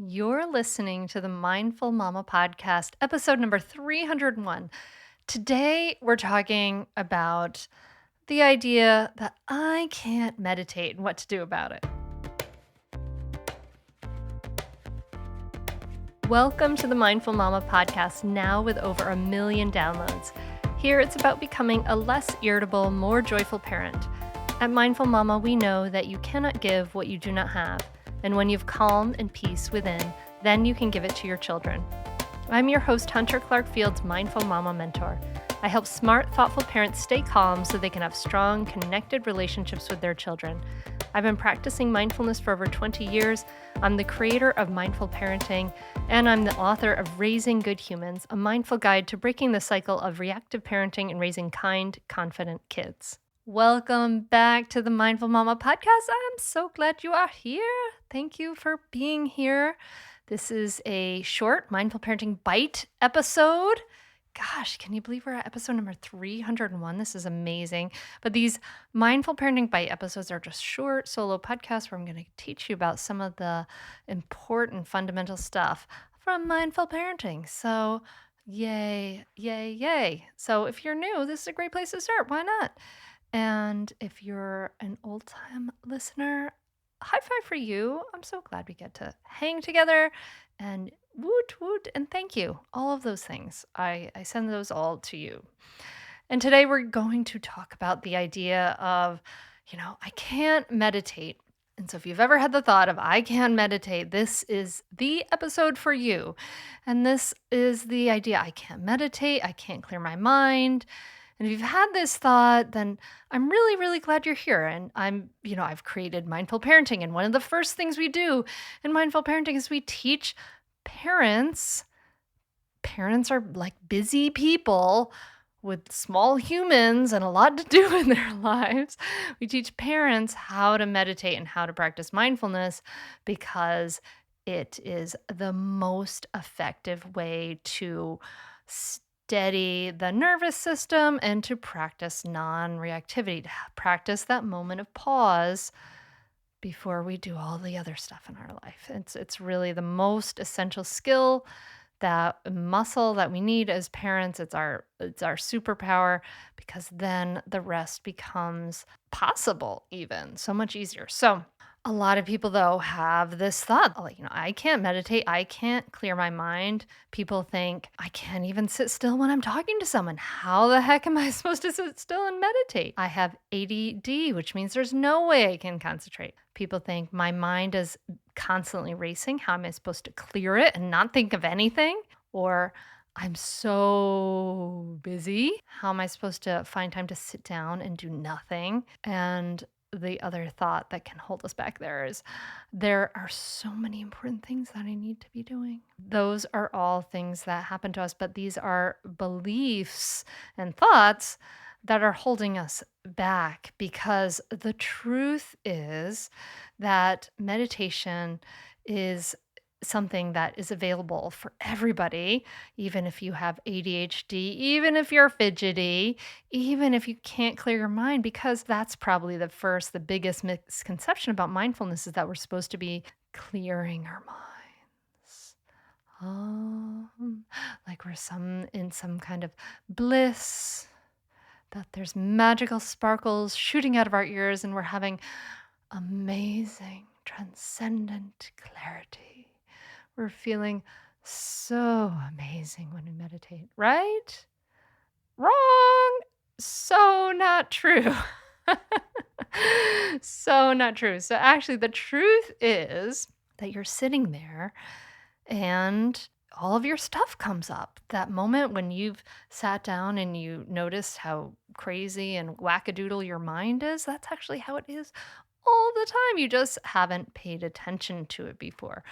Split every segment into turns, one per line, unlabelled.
You're listening to the Mindful Mama podcast, episode number 301. Today, we're talking about the idea that I can't meditate and what to do about it. Welcome to the Mindful Mama podcast, now with over 1 million downloads. Here, it's about becoming a less irritable, more joyful parent. At Mindful Mama, we know that you cannot give what you do not have. And when you've calm and peace within, then you can give it to your children. I'm your host, Hunter Clark Field's Mindful Mama mentor. I help smart, thoughtful parents stay calm so they can have strong, connected relationships with their children. I've been practicing mindfulness for over 20 years. I'm the creator of Mindful Parenting, and I'm the author of Raising Good Humans, a mindful guide to breaking the cycle of reactive parenting and raising kind, confident kids. Welcome back to the Mindful Mama podcast. I'm so glad you are here. Thank you for being here. This is a short Mindful Parenting Bite episode. Gosh, can you believe we're at episode number 301? This is amazing. But these Mindful Parenting Bite episodes are just short solo podcasts where I'm going to teach you about some of the important fundamental stuff from mindful parenting. So yay, yay, yay. So if you're new, this is a great place to start. Why not? And if you're an old-time listener, high five for you. I'm so glad we get to hang together and woot woot and thank you. All of those things. I send those all to you. And today we're going to talk about the idea of, I can't meditate. And so if you've ever had the thought of, I can't meditate, this is the episode for you. And this is the idea, I can't meditate, I can't clear my mind. And if you've had this thought, then I'm really, really glad you're here. And I've created mindful parenting. And one of the first things we do in mindful parenting is we teach parents. Parents are like busy people with small humans and a lot to do in their lives. We teach parents how to meditate and how to practice mindfulness because it is the most effective way to steady the nervous system and to practice non-reactivity, to practice that moment of pause before we do all the other stuff in our life. It's really the most essential skill, that muscle that we need as parents. It's our superpower, because then the rest becomes possible, even so much easier. So a lot of people, though, have this thought, like, I can't meditate. I can't clear my mind. People think, I can't even sit still when I'm talking to someone. How the heck am I supposed to sit still and meditate? I have ADD, which means there's no way I can concentrate. People think my mind is constantly racing. How am I supposed to clear it and not think of anything? Or I'm so busy. How am I supposed to find time to sit down and do nothing? And the other thought that can hold us back there is, there are so many important things that I need to be doing. Those are all things that happen to us, but these are beliefs and thoughts that are holding us back, because the truth is that meditation is something that is available for everybody, even if you have ADHD, even if you're fidgety, even if you can't clear your mind, because that's probably the biggest misconception about mindfulness, is that we're supposed to be clearing our minds. Like we're in some kind of bliss, that there's magical sparkles shooting out of our ears and we're having amazing, transcendent clarity. We're feeling so amazing when we meditate, right? Wrong. So not true. So not true. So actually, the truth is that you're sitting there and all of your stuff comes up. That moment when you've sat down and you noticed how crazy and wackadoodle your mind is, that's actually how it is all the time. You just haven't paid attention to it before.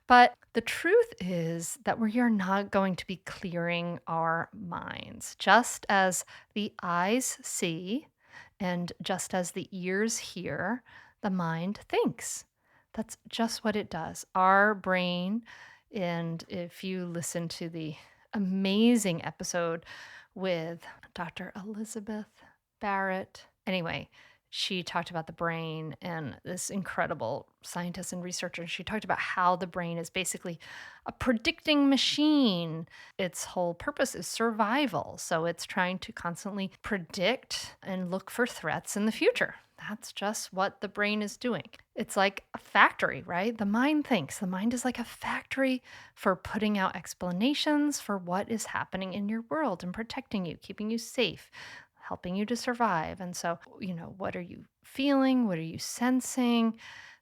But the truth is that we are not going to be clearing our minds. Just as the eyes see and just as the ears hear, the mind thinks. That's just what it does. Our brain, and if you listen to the amazing episode with Dr. Elizabeth Barrett, anyway, She talked about the brain and this incredible scientist and researcher. She talked about how the brain is basically a predicting machine. Its whole purpose is survival. So it's trying to constantly predict and look for threats in the future. That's just what the brain is doing. It's like a factory, right? The mind thinks. The mind is like a factory for putting out explanations for what is happening in your world and protecting you, keeping you safe, helping you to survive. And so, what are you feeling? What are you sensing?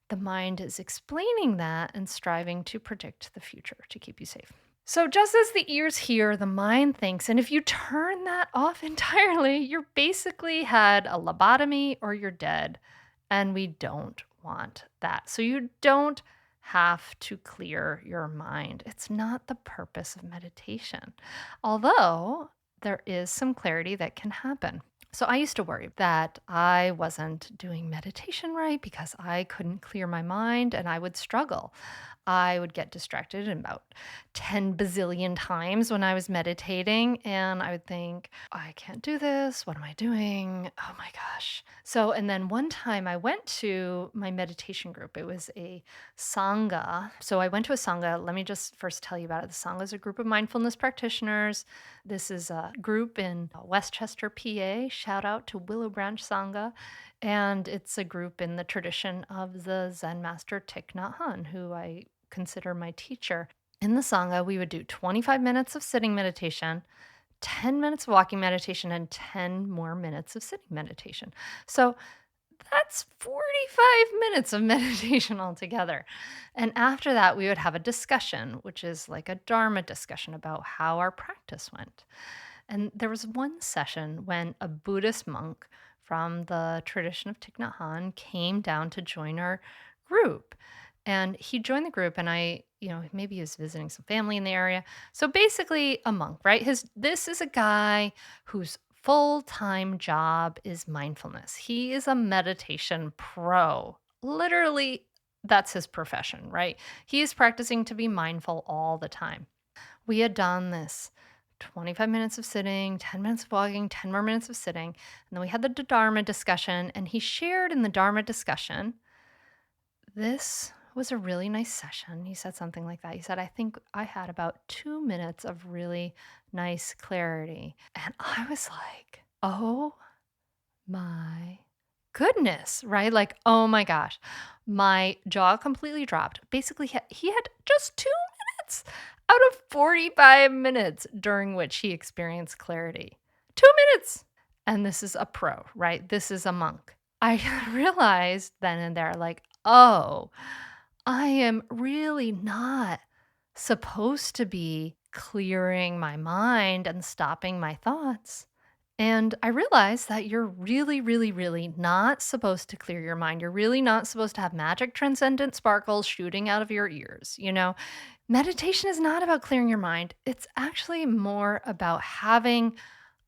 The mind is explaining that and striving to predict the future to keep you safe. So, just as the ears hear, the mind thinks. And if you turn that off entirely, you're basically had a lobotomy or you're dead. And we don't want that. So, you don't have to clear your mind. It's not the purpose of meditation. Although there is some clarity that can happen. So I used to worry that I wasn't doing meditation right because I couldn't clear my mind and I would struggle. I would get distracted about 10 bazillion times when I was meditating, and I would think, I can't do this. What am I doing? Oh my gosh. So, and then one time I went to my meditation group. It was a Sangha. So I went to a Sangha. Let me just first tell you about it. The Sangha is a group of mindfulness practitioners. This is a group in Westchester, PA. Shout out to Willow Branch Sangha. And it's a group in the tradition of the Zen master Thich Nhat Hanh, who I consider my teacher. In the Sangha, we would do 25 minutes of sitting meditation, 10 minutes of walking meditation, and 10 more minutes of sitting meditation. So that's 45 minutes of meditation altogether. And after that, we would have a discussion, which is like a Dharma discussion about how our practice went. And there was one session when a Buddhist monk from the tradition of Thich Nhat Hanh came down to join our group. And he joined the group, and maybe he was visiting some family in the area. So basically, a monk, right? This is a guy whose full-time job is mindfulness. He is a meditation pro. Literally, that's his profession, right? He is practicing to be mindful all the time. We had done this 25 minutes of sitting, 10 minutes of walking, 10 more minutes of sitting. And then we had the Dharma discussion, and he shared in the Dharma discussion, this was a really nice session. He said something like that. He said, I think I had about 2 minutes of really nice clarity. And I was like, oh my goodness, right? Like, oh my gosh. My jaw completely dropped. Basically, he had just 2 minutes out of 45 minutes during which he experienced clarity. 2 minutes. And this is a pro, right? This is a monk. I realized then and there, like, oh, I am really not supposed to be clearing my mind and stopping my thoughts. And I realized that you're really, really, really not supposed to clear your mind. You're really not supposed to have magic transcendent sparkles shooting out of your ears. Meditation is not about clearing your mind. It's actually more about having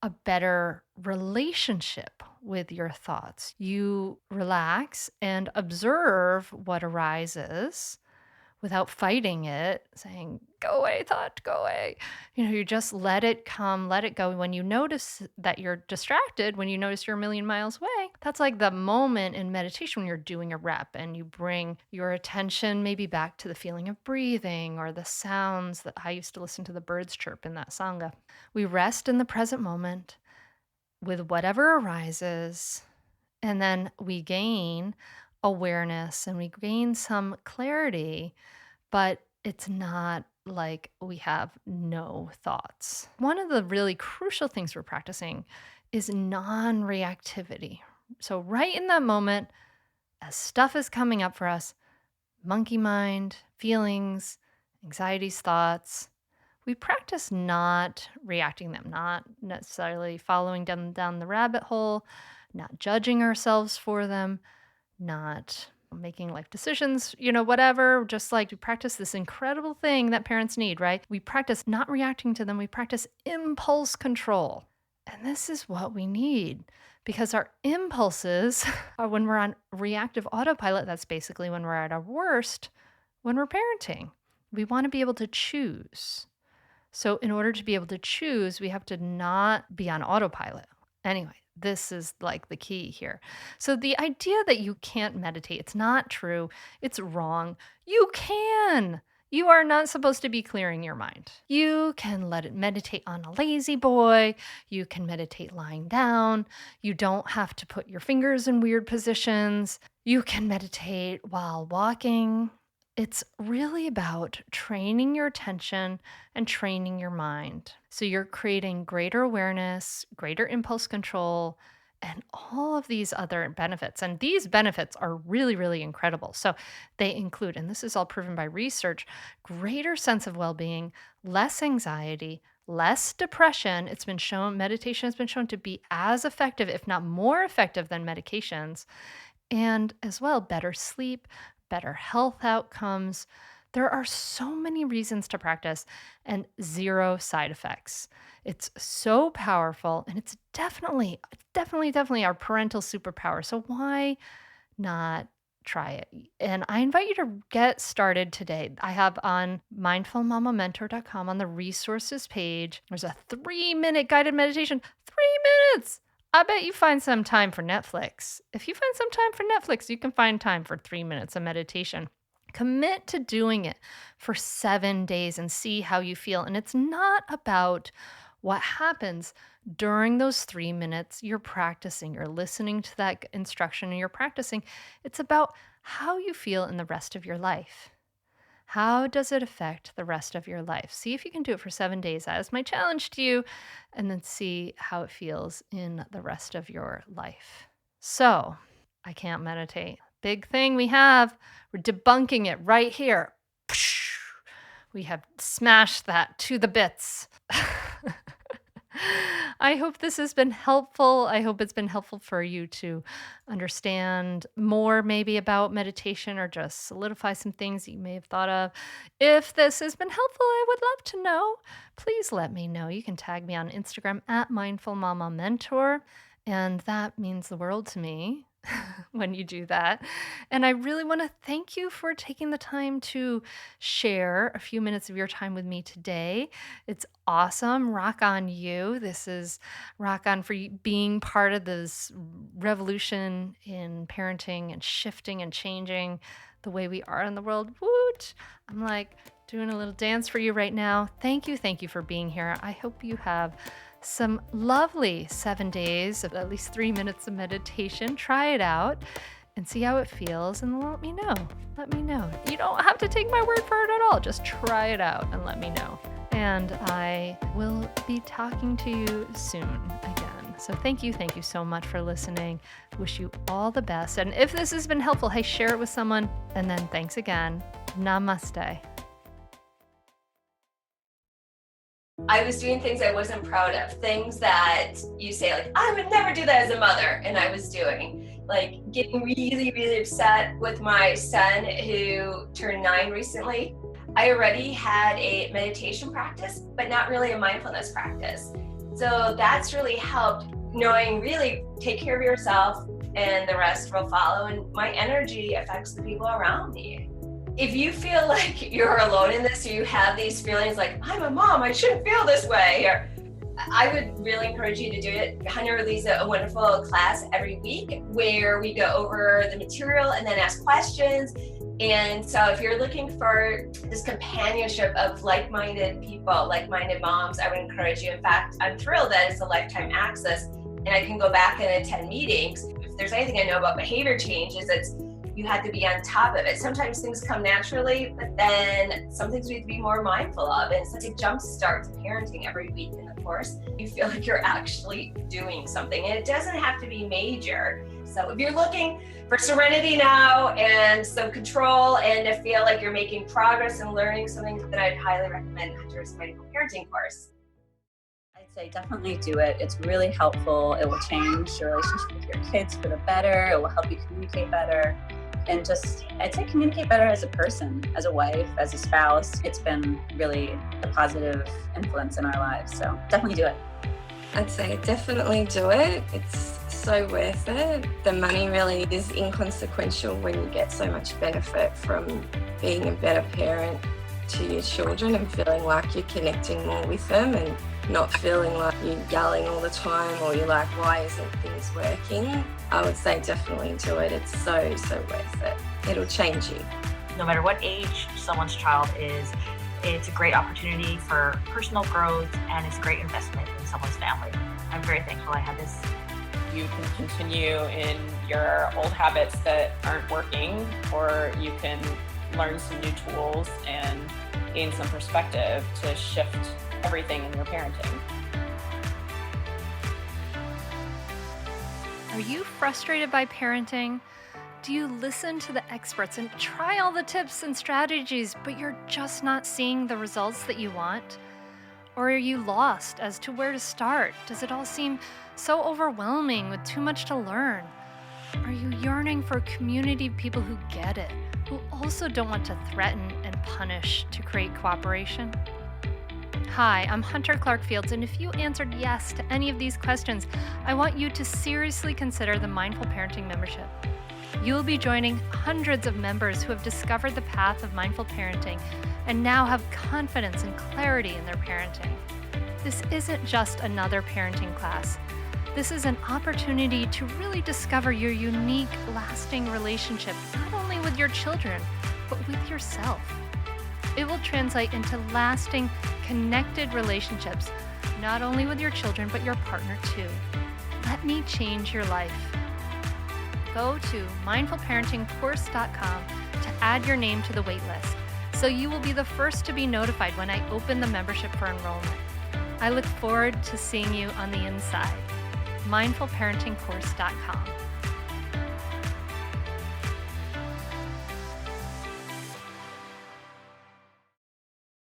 a better relationship with your thoughts. You relax and observe what arises without fighting it, saying, go away, thought, go away. You just let it come, let it go. When you notice that you're distracted, when you notice you're a million miles away, that's like the moment in meditation when you're doing a rep and you bring your attention maybe back to the feeling of breathing or the sounds that I used to listen to the birds chirp in that Sangha. We rest in the present moment with whatever arises, and then we gain awareness and we gain some clarity, but it's not like we have no thoughts. One of the really crucial things we're practicing is non-reactivity. So right in that moment, as stuff is coming up for us, monkey mind, feelings, anxieties, thoughts, we practice not reacting them, not necessarily following them down the rabbit hole, not judging ourselves for them, not making life decisions, whatever, just like to practice this incredible thing that parents need, right? We practice not reacting to them. We practice impulse control. And this is what we need because our impulses are when we're on reactive autopilot. That's basically when we're at our worst, when we're parenting. We want to be able to choose. So in order to be able to choose, we have to not be on autopilot. Anyway, This is like the key here. So the idea that you can't meditate, it's not true. It's wrong. You can. You are not supposed to be clearing your mind. You can let it meditate on a lazy boy. You can meditate lying down. You don't have to put your fingers in weird positions. You can meditate while walking. It's really about training your attention and training your mind. So you're creating greater awareness, greater impulse control, and all of these other benefits. And these benefits are really, really incredible. So they include, and this is all proven by research, greater sense of well being, less anxiety, less depression. It's been shown, meditation has been shown to be as effective, if not more effective than medications, and as well, better sleep, better health outcomes. There are so many reasons to practice and zero side effects. It's so powerful and it's definitely our parental superpower. So why not try it? And I invite you to get started today. I have on mindfulmamamentor.com on the resources page, there's a 3-minute guided meditation. 3 minutes. I bet you find some time for Netflix. If you find some time for Netflix, you can find time for 3 minutes of meditation. Commit to doing it for 7 days and see how you feel. And it's not about what happens during those 3 minutes you're practicing, you're listening to that instruction and you're practicing. It's about how you feel in the rest of your life. How does it affect the rest of your life? See if you can do it for 7 days. That is my challenge to you. And then see how it feels in the rest of your life. So, I can't meditate. Big thing we have. We're debunking it right here. We have smashed that to the bits. I hope this has been helpful. I hope it's been helpful for you to understand more maybe about meditation or just solidify some things that you may have thought of. If this has been helpful, I would love to know. Please let me know. You can tag me on Instagram at mindfulmamamentor, and that means the world to me. When you do that. And I really want to thank you for taking the time to share a few minutes of your time with me today. It's awesome. Rock on you. This is rock on for you being part of this revolution in parenting and shifting and changing the way we are in the world. Woot! I'm like doing a little dance for you right now. Thank you. Thank you for being here. I hope you have some lovely 7 days of at least 3 minutes of meditation. Try it out and see how it feels and let me know. Let me know. You don't have to take my word for it at all. Just try it out and let me know. And I will be talking to you soon again. So thank you so much for listening. Wish you all the best. And if this has been helpful, hey, share it with someone. And then thanks again. Namaste.
I was doing things I wasn't proud of, things that you say, like, I would never do that as a mother, and I was doing. Like getting really, really upset with my son who turned 9 recently. I already had a meditation practice, but not really a mindfulness practice. So that's really helped, knowing really take care of yourself and the rest will follow, and my energy affects the people around me. If you feel like you're alone in this, or you have these feelings like, I'm a mom, I shouldn't feel this way, or I would really encourage you to do it. Hunter releases a wonderful class every week where we go over the material and then ask questions. And so if you're looking for this companionship of like-minded people, like-minded moms, I would encourage you. In fact, I'm thrilled that it's a lifetime access and I can go back and attend meetings. If there's anything I know about behavior change, is it's you have to be on top of it. Sometimes things come naturally, but then some things we have to be more mindful of. And it's such a jump start to parenting every week in the course. You feel like you're actually doing something, and it doesn't have to be major. So if you're looking for serenity now and some control and to feel like you're making progress and learning something, then I'd highly recommend Hunter's Mindful Parenting course.
I'd say definitely do it. It's really helpful. It will change your relationship with your kids for the better. It will help you communicate better. And just, I'd say communicate better as a person, as a wife, as a spouse. It's been really a positive influence in our lives. So definitely do it.
I'd say definitely do it. It's so worth it. The money really is inconsequential when you get so much benefit from being a better parent to your children and feeling like you're connecting more with them and not feeling like you're yelling all the time or you're like, why isn't things working? I would say definitely do it. It's so worth it. It'll change you.
No matter what age someone's child is, it's a great opportunity for personal growth, and it's a great investment in someone's family. I'm very thankful I had this.
You can continue in your old habits that aren't working, or you can learn some new tools and gain some perspective to shift everything in your parenting.
Are you frustrated by parenting? Do you listen to the experts and try all the tips and strategies, but you're just not seeing the results that you want? Or are you lost as to where to start? Does it all seem so overwhelming with too much to learn? Are you yearning for a community of people who get it, who also don't want to threaten and punish to create cooperation? Hi, I'm Hunter Clark-Fields, and if you answered yes to any of these questions, I want you to seriously consider the Mindful Parenting membership. You will be joining hundreds of members who have discovered the path of mindful parenting and now have confidence and clarity in their parenting. This isn't just another parenting class. This is an opportunity to really discover your unique, lasting relationship, not only with your children, but with yourself. It will translate into lasting, connected relationships, not only with your children, but your partner too. Let me change your life. Go to mindfulparentingcourse.com to add your name to the waitlist, so you will be the first to be notified when I open the membership for enrollment. I look forward to seeing you on the inside. mindfulparentingcourse.com.